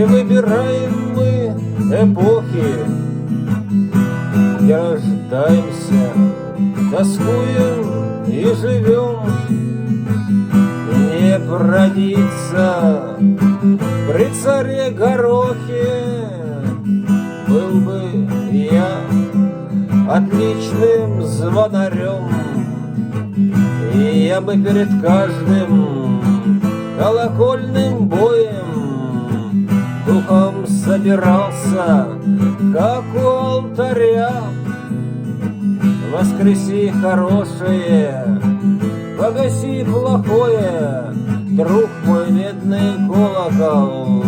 Не выбираем мы эпохи, не рождаемся, тоскуем и живем. Не родиться при царе Горохе был бы я отличным звонарем, и я бы перед каждым колокольным боем духом собирался, как у алтаря. Воскреси хорошее, погаси плохое, друг мой медный колокол.